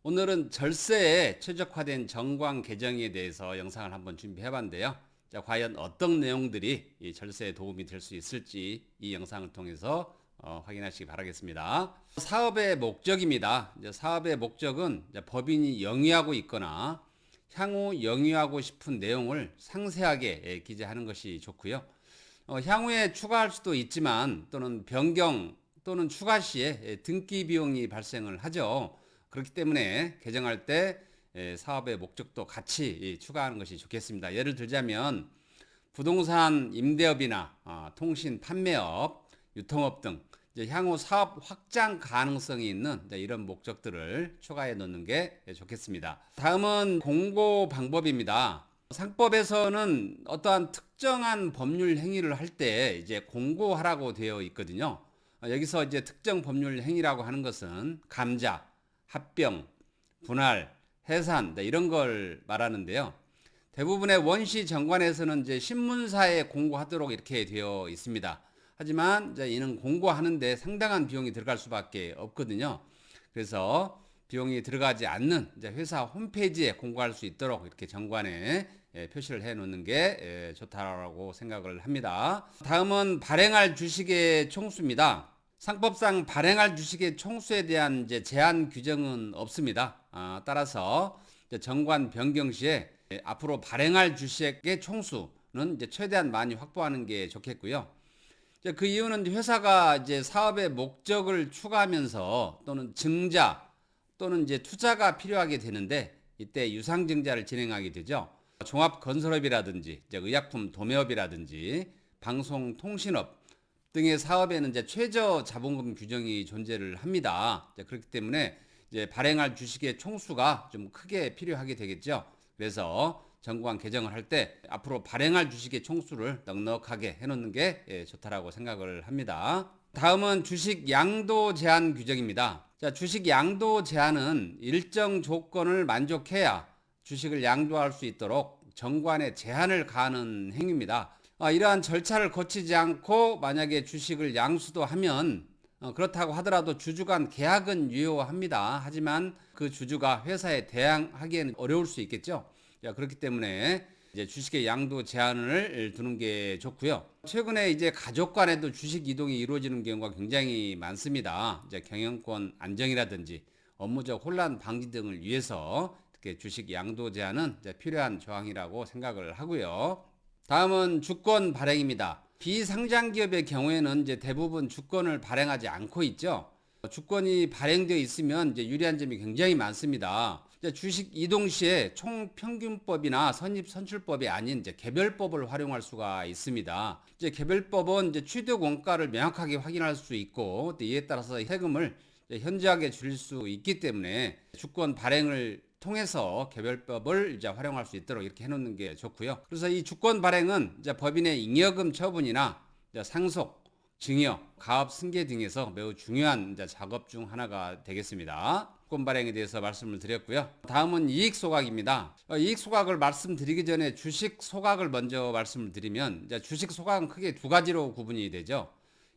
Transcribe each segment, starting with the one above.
오늘은 절세에 최적화된 정관 개정에 대해서 영상을 한번 준비해 봤는데요. 자, 과연 어떤 내용들이 이 절세에 도움이 될 수 있을지 이 영상을 통해서 확인하시기 바라겠습니다. 사업의 목적입니다. 이제 사업의 목적은 이제 법인이 영위하고 있거나 향후 영위하고 싶은 내용을 상세하게 기재하는 것이 좋고요. 향후에 추가할 수도 있지만 또는 변경 또는 추가 시에 등기 비용이 발생을 하죠. 그렇기 때문에 개정할 때 사업의 목적도 같이 추가하는 것이 좋겠습니다. 예를 들자면 부동산 임대업이나 통신 판매업, 유통업 등 이제 향후 사업 확장 가능성이 있는 이런 목적들을 추가해 놓는 게 좋겠습니다. 다음은 공고 방법입니다. 상법에서는 어떠한 특정한 법률 행위를 할 때 이제 공고하라고 되어 있거든요. 여기서 이제 특정 법률 행위라고 하는 것은 감자, 합병, 분할, 해산 이런 걸 말하는데요. 대부분의 원시 정관에서는 이제 신문사에 공고하도록 이렇게 되어 있습니다. 하지만 이제 이는 공고하는데 상당한 비용이 들어갈 수밖에 없거든요. 그래서 비용이 들어가지 않는 이제 회사 홈페이지에 공고할 수 있도록 이렇게 정관에 표시를 해 놓는 게 좋다라고 생각을 합니다. 다음은 발행할 주식의 총수입니다. 상법상 발행할 주식의 총수에 대한 이제 제한 규정은 없습니다. 따라서 정관 변경 시에 앞으로 발행할 주식의 총수는 이제 최대한 많이 확보하는 게 좋겠고요. 그 이유는 회사가 이제 사업의 목적을 추가하면서 또는 증자 또는 이제 투자가 필요하게 되는데 이때 유상증자를 진행하게 되죠. 종합건설업이라든지 의약품 도매업이라든지 방송통신업 등의 사업에는 이제 최저 자본금 규정이 존재를 합니다. 그렇기 때문에 이제 발행할 주식의 총수가 좀 크게 필요하게 되겠죠. 그래서 정관 개정을 할 때 앞으로 발행할 주식의 총수를 넉넉하게 해놓는 게 좋다라고 생각을 합니다. 다음은 주식 양도 제한 규정입니다. 자, 주식 양도 제한은 일정 조건을 만족해야 주식을 양도할 수 있도록 정관에 제한을 가하는 행위입니다. 이러한 절차를 거치지 않고 만약에 주식을 양수도 하면 그렇다고 하더라도 주주 간 계약은 유효합니다. 하지만 그 주주가 회사에 대항하기에는 어려울 수 있겠죠. 그렇기 때문에 이제 주식의 양도 제한을 두는 게 좋고요. 최근에 이제 가족 간에도 주식 이동이 이루어지는 경우가 굉장히 많습니다. 이제 경영권 안정이라든지 업무적 혼란 방지 등을 위해서 이렇게 주식 양도 제한은 필요한 조항이라고 생각을 하고요. 다음은 주권 발행입니다. 비상장 기업의 경우에는 이제 대부분 주권을 발행하지 않고 있죠. 주권이 발행되어 있으면 이제 유리한 점이 굉장히 많습니다. 주식 이동 시에 총평균법이나 선입선출법이 아닌 이제 개별법을 활용할 수가 있습니다. 이제 개별법은 이제 취득 원가를 명확하게 확인할 수 있고 이에 따라서 세금을 현저하게 줄일 수 있기 때문에 주권 발행을 통해서 개별법을 이제 활용할 수 있도록 이렇게 해놓는 게 좋고요. 그래서 이 주권 발행은 이제 법인의 잉여금 처분이나 상속, 증여, 가업 승계 등에서 매우 중요한 이제 작업 중 하나가 되겠습니다. 주권 발행에 대해서 말씀을 드렸고요. 다음은 이익 소각입니다. 이익 소각을 말씀드리기 전에 주식 소각을 먼저 말씀을 드리면 이제 주식 소각은 크게 두 가지로 구분이 되죠.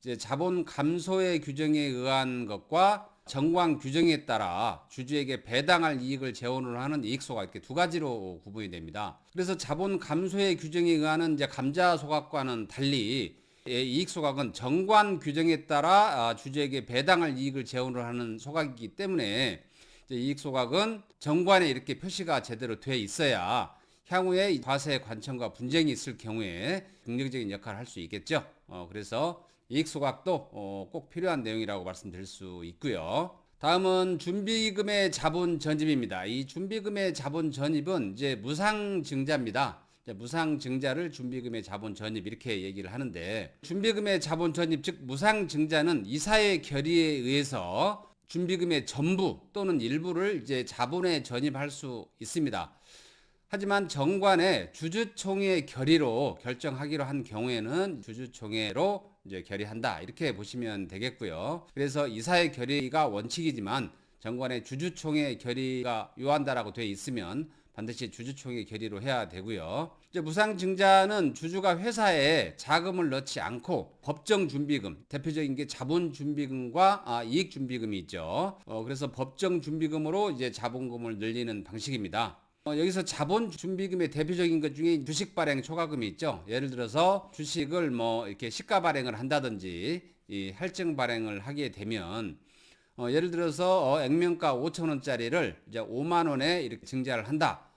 이제 자본 감소의 규정에 의한 것과 정관 규정에 따라 주주에게 배당할 이익을 재원으로 하는 이익 소각 이렇게 두 가지로 구분이 됩니다. 그래서 자본 감소의 규정에 의한 이제 감자 소각과는 달리 이익 소각은 정관 규정에 따라 주주에게 배당할 이익을 재원으로 하는 소각이기 때문에 이제 이익 소각은 정관에 이렇게 표시가 제대로 돼 있어야 향후에 과세 관청과 분쟁이 있을 경우에 긍정적인 역할을 할 수 있겠죠. 그래서 이익 소각도 꼭 필요한 내용이라고 말씀드릴 수 있고요. 다음은 준비금의 자본 전입입니다. 이 준비금의 자본 전입은 이제 무상증자입니다. 무상증자를 준비금의 자본 전입 이렇게 얘기를 하는데 준비금의 자본 전입 즉 무상증자는 이사의 결의에 의해서 준비금의 전부 또는 일부를 이제 자본에 전입할 수 있습니다. 하지만 정관에 주주총회 결의로 결정하기로 한 경우에는 주주총회로 이제 결의한다 이렇게 보시면 되겠고요. 그래서 이사의 결의가 원칙이지만 정관에 주주총회 결의가 요한다라고 되어 있으면 반드시 주주총회 결의로 해야 되고요. 이제 무상증자는 주주가 회사에 자금을 넣지 않고 법정준비금, 대표적인 게 자본준비금과 이익준비금이 있죠. 그래서 법정준비금으로 이제 자본금을 늘리는 방식입니다. 여기서 자본준비금의 대표적인 것 중에 주식 발행 초과금이 있죠. 예를 들어서 주식을 뭐 이렇게 시가 발행을 한다든지 이 할증 발행을 하게 되면 예를 들어서 액면가 5,000원짜리를 이제 5만 원에 이렇게 증자를 한다.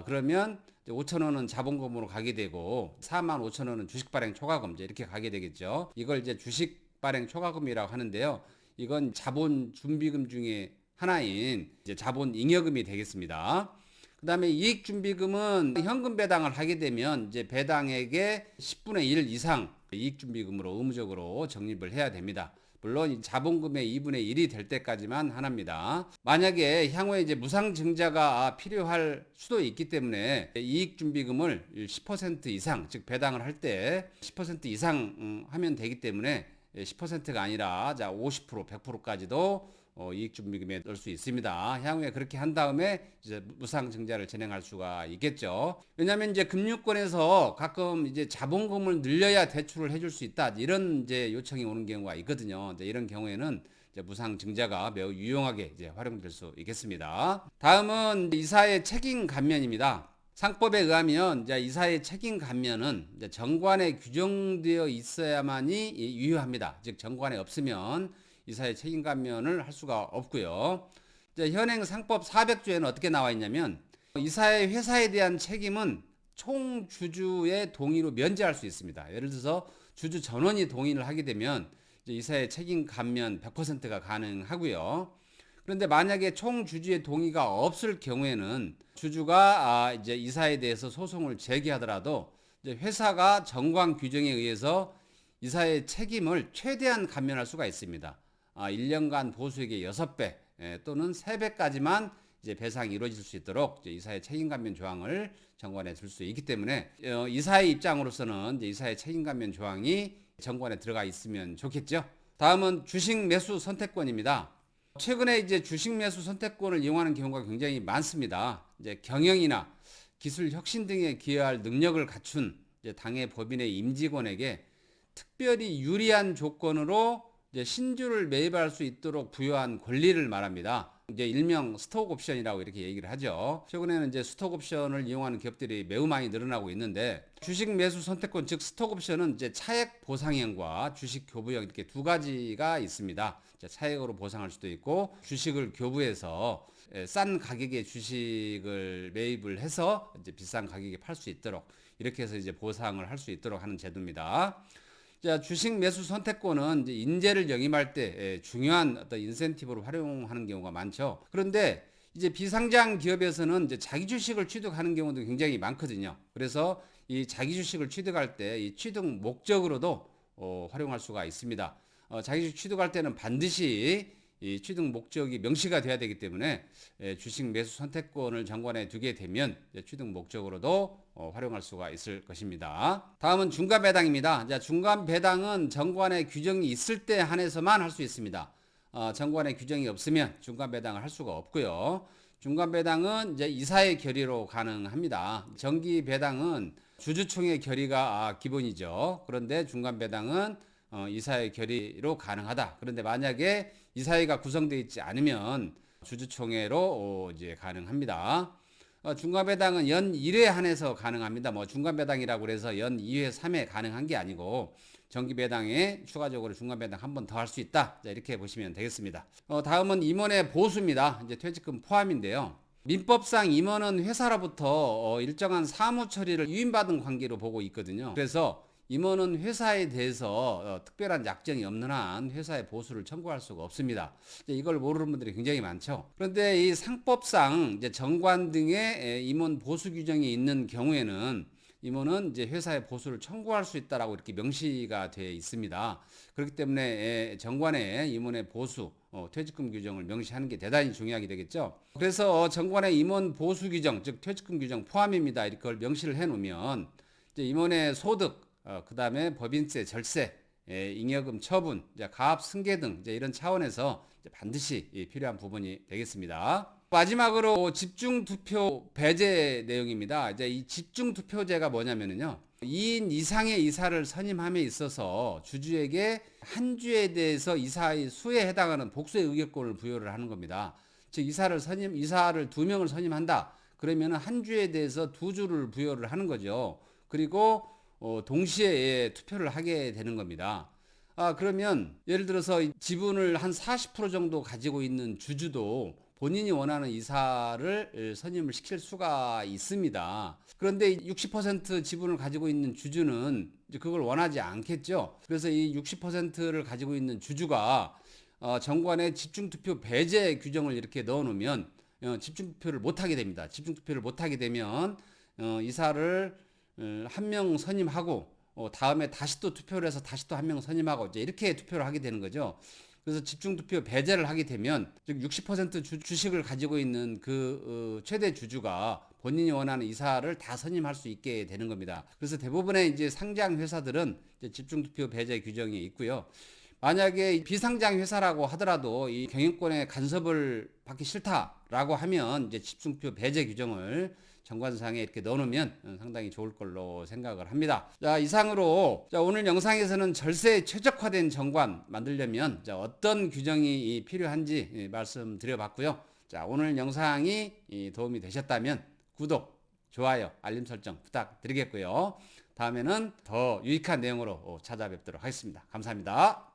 그러면 5천 원은 자본금으로 가게 되고 4만 5천 원은 주식 발행 초과금 이제 이렇게 가게 되겠죠. 이걸 이제 주식 발행 초과금이라고 하는데요. 이건 자본 준비금 중에 하나인 이제 자본 잉여금이 되겠습니다. 그다음에 이익 준비금은 현금 배당을 하게 되면 이제 배당액의 10분의 1 이상 이익 준비금으로 의무적으로 적립을 해야 됩니다. 물론 자본금의 2분의 1이 될 때까지만 하나입니다. 만약에 향후에 이제 무상증자가 필요할 수도 있기 때문에 이익준비금을 10% 이상, 즉 배당을 할 때 10% 이상 하면 되기 때문에 10%가 아니라 50%, 100%까지도 이익준비금에 넣을 수 있습니다. 향후에 그렇게 한 다음에 이제 무상증자를 진행할 수가 있겠죠. 왜냐하면 이제 금융권에서 가끔 이제 자본금을 늘려야 대출을 해줄 수 있다 이런 이제 요청이 오는 경우가 있거든요. 이제 이런 경우에는 이제 무상증자가 매우 유용하게 이제 활용될 수 있겠습니다. 다음은 이사의 책임 감면입니다. 상법에 의하면 이제 이사의 책임 감면은 이제 정관에 규정되어 있어야만이 유효합니다. 즉 정관에 없으면 이사의 책임 감면을 할 수가 없고요. 이제 현행 상법 400조에는 어떻게 나와 있냐면 이사의 회사에 대한 책임은 총 주주의 동의로 면제할 수 있습니다. 예를 들어서 주주 전원이 동의를 하게 되면 이제 이사의 책임 감면 100%가 가능하고요. 그런데 만약에 총 주주의 동의가 없을 경우에는 주주가 이제 이사에 대해서 소송을 제기하더라도 이제 회사가 정관 규정에 의해서 이사의 책임을 최대한 감면할 수가 있습니다. 1년간 보수액의 6배 또는 3배까지만 이제 배상이 이루어질 수 있도록 이제 이사의 책임 감면 조항을 정관에 둘 수 있기 때문에 이사의 입장으로서는 이제 이사의 책임 감면 조항이 정관에 들어가 있으면 좋겠죠. 다음은 주식 매수 선택권입니다. 최근에 이제 주식 매수 선택권을 이용하는 경우가 굉장히 많습니다. 이제 경영이나 기술 혁신 등에 기여할 능력을 갖춘 이제 당의 법인의 임직원에게 특별히 유리한 조건으로 이제 신주를 매입할 수 있도록 부여한 권리를 말합니다. 이제 일명 스톡 옵션이라고 이렇게 얘기를 하죠. 최근에는 이제 스톡 옵션을 이용하는 기업들이 매우 많이 늘어나고 있는데 주식 매수 선택권 즉 스톡 옵션은 이제 차액 보상형과 주식 교부형 이렇게 두 가지가 있습니다. 차액으로 보상할 수도 있고 주식을 교부해서 싼 가격의 주식을 매입을 해서 이제 비싼 가격에 팔 수 있도록 이렇게 해서 이제 보상을 할 수 있도록 하는 제도입니다. 자, 주식 매수 선택권은 이제 인재를 영입할 때 중요한 어떤 인센티브로 활용하는 경우가 많죠. 그런데 이제 비상장 기업에서는 이제 자기 주식을 취득하는 경우도 굉장히 많거든요. 그래서 이 자기 주식을 취득할 때 이 취득 목적으로도 활용할 수가 있습니다. 자기 주식 취득할 때는 반드시 이 취득 목적이 명시가 돼야 되기 때문에 주식 매수 선택권을 정관에 두게 되면 취득 목적으로도 활용할 수가 있을 것입니다. 다음은 중간 배당입니다. 자, 중간 배당은 정관에 규정이 있을 때 한해서만 할 수 있습니다. 정관에 규정이 없으면 중간 배당을 할 수가 없고요. 중간 배당은 이제 이사의 결의로 가능합니다. 정기 배당은 주주총회 결의가 기본이죠. 그런데 중간 배당은 이사의 결의로 가능하다. 그런데 만약에 이사회가 구성되어 있지 않으면 주주총회로 이제 가능합니다. 중간 배당은 연 1회 한해서 가능합니다. 뭐 중간 배당이라고 그래서 연 2회, 3회 가능한 게 아니고 정기 배당에 추가적으로 중간 배당 한 번 더 할 수 있다. 자, 이렇게 보시면 되겠습니다. 다음은 임원의 보수입니다. 이제 퇴직금 포함인데요. 민법상 임원은 회사로부터 일정한 사무 처리를 유인받은 관계로 보고 있거든요. 그래서 임원은 회사에 대해서 특별한 약정이 없는 한 회사의 보수를 청구할 수가 없습니다. 이걸 모르는 분들이 굉장히 많죠. 그런데 이 상법상 이제 정관 등의 임원 보수 규정이 있는 경우에는 임원은 이제 회사의 보수를 청구할 수 있다라고 이렇게 명시가 되어 있습니다. 그렇기 때문에 정관에 임원의 보수, 퇴직금 규정을 명시하는 게 대단히 중요하게 되겠죠. 그래서 정관의 임원 보수 규정, 즉 퇴직금 규정 포함입니다. 이걸 명시를 해놓으면 이제 임원의 소득 그 다음에 법인세, 절세, 잉여금 처분, 가압 승계 등 이제 이런 차원에서 이제 반드시 필요한 부분이 되겠습니다. 마지막으로 집중투표 배제 내용입니다. 이제 이 집중투표제가 뭐냐면요. 2인 이상의 이사를 선임함에 있어서 주주에게 한 주에 대해서 이사의 수에 해당하는 복수의 의결권을 부여를 하는 겁니다. 즉 이사를 2명을 선임한다. 그러면 한 주에 대해서 2주를 부여를 하는 거죠. 그리고 동시에 투표를 하게 되는 겁니다. 그러면 예를 들어서 지분을 한 40% 정도 가지고 있는 주주도 본인이 원하는 이사를 선임을 시킬 수가 있습니다. 그런데 60% 지분을 가지고 있는 주주는 이제 그걸 원하지 않겠죠. 그래서 이 60%를 가지고 있는 주주가 정관에 집중투표 배제 규정을 이렇게 넣어놓으면 집중투표를 못하게 됩니다. 집중투표를 못하게 되면 이사를 한 명 선임하고 다음에 다시 또 투표를 해서 다시 또 한 명 선임하고 이제 이렇게 투표를 하게 되는 거죠. 그래서 집중투표 배제를 하게 되면 즉 60% 주식을 가지고 있는 그 최대 주주가 본인이 원하는 이사를 다 선임할 수 있게 되는 겁니다. 그래서 대부분의 이제 상장 회사들은 이제 집중투표 배제 규정이 있고요. 만약에 비상장 회사라고 하더라도 이 경영권의 간섭을 받기 싫다라고 하면 이제 집중투표 배제 규정을 정관상에 이렇게 넣어놓으면 상당히 좋을 걸로 생각을 합니다. 자, 이상으로 오늘 영상에서는 절세에 최적화된 정관 만들려면 어떤 규정이 필요한지 말씀드려봤고요. 자, 오늘 영상이 도움이 되셨다면 구독, 좋아요, 알림 설정 부탁드리겠고요. 다음에는 더 유익한 내용으로 찾아뵙도록 하겠습니다. 감사합니다.